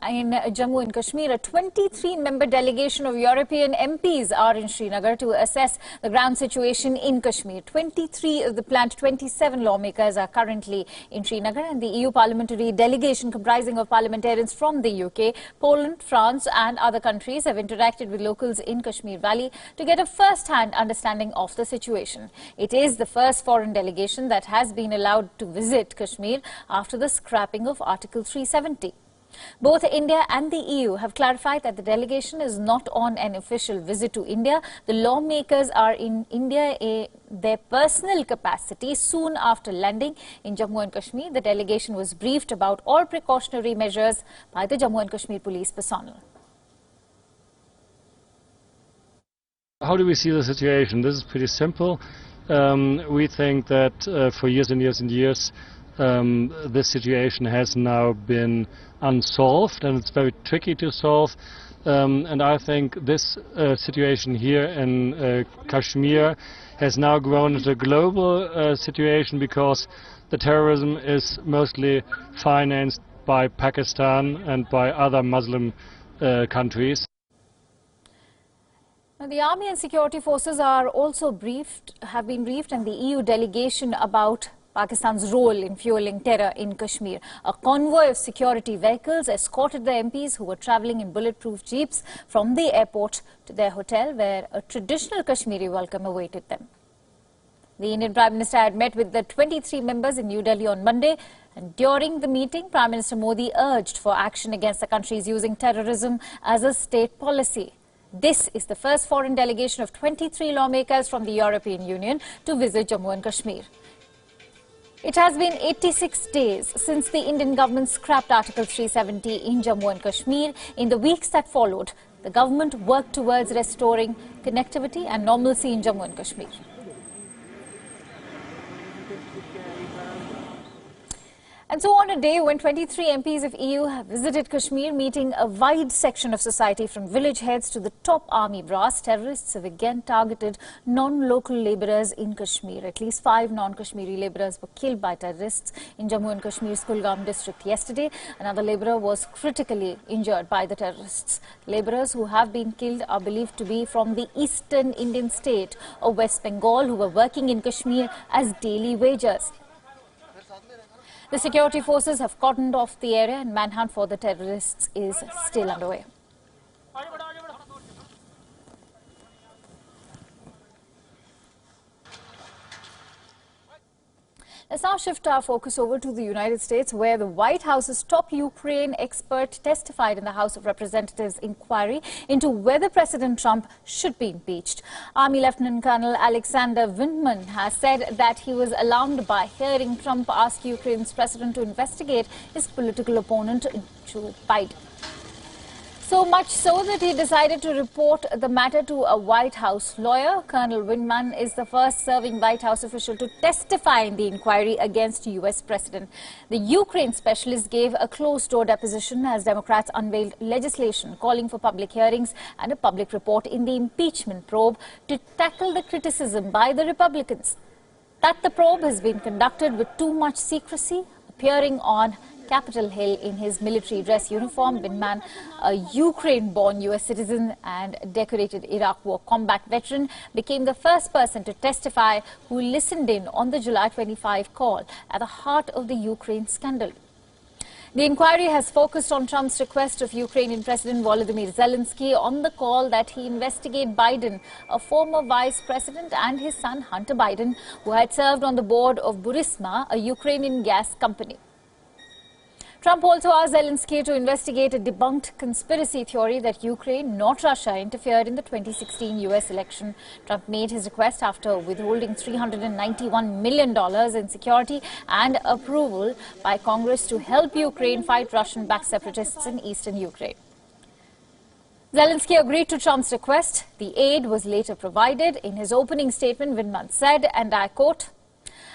in Jammu and Kashmir, a 23-member delegation of European MPs are in Srinagar to assess the ground situation in Kashmir. 23 of the planned 27 lawmakers are currently in Srinagar, and the EU parliamentary delegation comprising of parliamentarians from the UK, Poland, France and other countries have interacted with locals in Kashmir Valley to get a first-hand understanding of the situation. It is the first foreign delegation that has been allowed to visit Kashmir after the scrapping of Article 370. Both India and the EU have clarified that the delegation is not on an official visit to India. The lawmakers are in India in their personal capacity. Soon after landing in Jammu and Kashmir, the delegation was briefed about all precautionary measures by the Jammu and Kashmir police personnel. How do we see the situation? This is pretty simple. We think that for years and years and years, this situation has now been unsolved, and it's very tricky to solve. And I think this situation here in Kashmir has now grown into a global situation because the terrorism is mostly financed by Pakistan and by other Muslim countries. Now, the army and security forces are also have been briefed, and the EU delegation about Pakistan's role in fueling terror in Kashmir. A convoy of security vehicles escorted the MPs who were travelling in bulletproof jeeps from the airport to their hotel, where a traditional Kashmiri welcome awaited them. The Indian Prime Minister had met with the 23 members in New Delhi on Monday, and during the meeting, Prime Minister Modi urged for action against the countries using terrorism as a state policy. This is the first foreign delegation of 23 lawmakers from the European Union to visit Jammu and Kashmir. It has been 86 days since the Indian government scrapped Article 370 in Jammu and Kashmir. In the weeks that followed, the government worked towards restoring connectivity and normalcy in Jammu and Kashmir. And so on a day when 23 MPs of EU have visited Kashmir, meeting a wide section of society from village heads to the top army brass, terrorists have again targeted non-local labourers in Kashmir. At least 5 non-Kashmiri labourers were killed by terrorists in Jammu and Kashmir's Kulgam district yesterday. Another labourer was critically injured by the terrorists. Labourers who have been killed are believed to be from the eastern Indian state of West Bengal, who were working in Kashmir as daily wagers. The security forces have cordoned off the area, and manhunt for the terrorists is still underway. Let's now shift our focus over to the United States, where the White House's top Ukraine expert testified in the House of Representatives inquiry into whether President Trump should be impeached. Army Lieutenant Colonel Alexander Vindman has said that he was alarmed by hearing Trump ask Ukraine's president to investigate his political opponent, Joe Biden. So much so that he decided to report the matter to a White House lawyer. Colonel Windman is the first serving White House official to testify in the inquiry against U.S. President. The Ukraine specialist gave a closed-door deposition as Democrats unveiled legislation calling for public hearings and a public report in the impeachment probe to tackle the criticism by the Republicans that the probe has been conducted with too much secrecy. Appearing on Capitol Hill in his military dress uniform, Windman, a Ukraine-born U.S. citizen and decorated Iraq War combat veteran, became the first person to testify who listened in on the July 25 call at the heart of the Ukraine scandal. The inquiry has focused on Trump's request of Ukrainian President Volodymyr Zelensky on the call that he investigate Biden, a former vice president, and his son Hunter Biden, who had served on the board of Burisma, a Ukrainian gas company. Trump also asked Zelensky to investigate a debunked conspiracy theory that Ukraine, not Russia, interfered in the 2016 U.S. election. Trump made his request after withholding $391 million in security and approval by Congress to help Ukraine fight Russian-backed separatists in eastern Ukraine. Zelensky agreed to Trump's request. The aid was later provided. In his opening statement, Windman said, and I quote,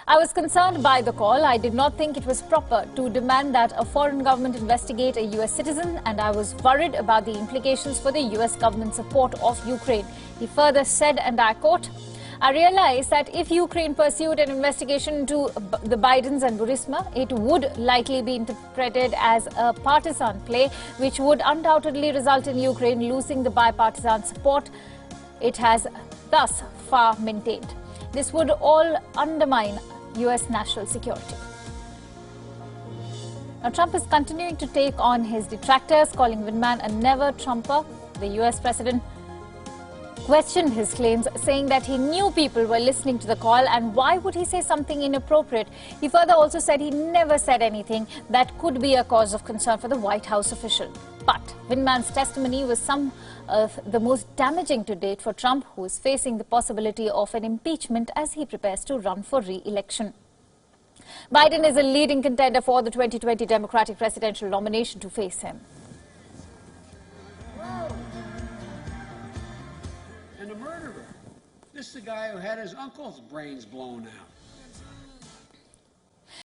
"I was concerned by the call. I did not think it was proper to demand that a foreign government investigate a U.S. citizen, and I was worried about the implications for the U.S. government support of Ukraine." He further said, and I quote, I realize that if Ukraine pursued an investigation into the Bidens and Burisma, it would likely be interpreted as a partisan play, which would undoubtedly result in Ukraine losing the bipartisan support it has thus far maintained. This would all undermine U.S. national security. Now, Trump is continuing to take on his detractors, calling Wion a never-Trumper. The U.S. president questioned his claims, saying that he knew people were listening to the call, and why would he say something inappropriate? He further also said he never said anything that could be a cause of concern for the White House official. But Wion's testimony was some of the most damaging to date for Trump, who is facing the possibility of an impeachment as he prepares to run for re-election. Biden is a leading contender for the 2020 Democratic presidential nomination to face him. And a murderer. This is the guy who had his uncle's brains blown out.